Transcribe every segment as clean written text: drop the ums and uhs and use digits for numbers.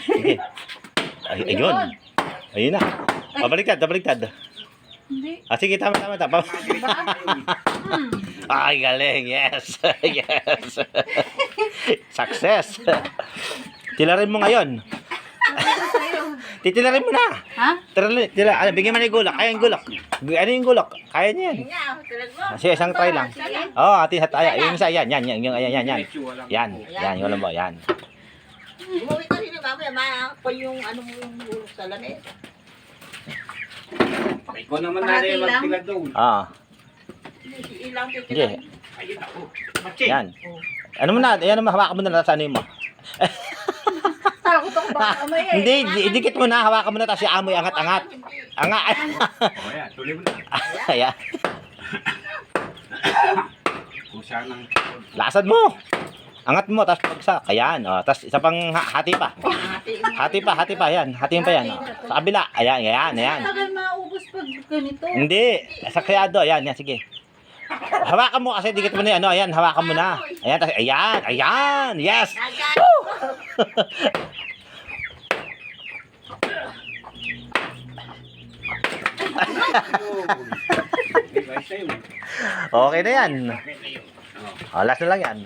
Sige. Ay, ayun. Ayun na. Pabaliktad. Hindi. Sige, tama. Ay, galing. Yes. Yes. Success. Tilarin mo ngayon. Titilarin mo na. Ha? Tira. Bigyan mo na yung gulak. Kaya yung gulak. Ano yung gulak? Kaya niya yan. Sige, isang try lang. Ati sa tayo. Yung isa, yan. Yan. Yan, yung alam mo, yan. Umuwi kasi na mamaya, makakapal yung ano mo yung bulok sa lamit. Ikaw naman na rin magtila doon. Ilang Sige. Ayun ako. Yan. Ano mo na, ayan naman, hawakan mo na lang sa ano mo. Takot ako baka may Hindi, idikit mo na, hawakan mo na, tapos amoy, angat. Angat. O yan, tuloy mo na. Ayan. Kung saan ang... Lasan mo. Angat mo, tapos pagsak. Ayan, tapos isa pang hati pa. Hati pa, yan. Hatiin pa yan. Sa kabila, ayan. tagal maubos pag ganito. Hindi, sakrado, ayan, sige. Hawakan mo kasi dikit mo na yan, ayan, hawakan mo na. Ayan, tapos, ayan, yes. Okay na yan. Last na lang yan.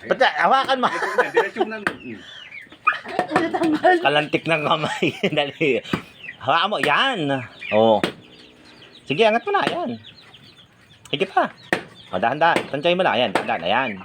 Ba't hawakan mo? Diretsyon na. Kalantik ng kamay. Dali. Hawakan mo, yan. Sige, angat mo na, yan. Sige pa. Dahan-dahan. Tansyahin mo na, ayan. Dahan, ayan.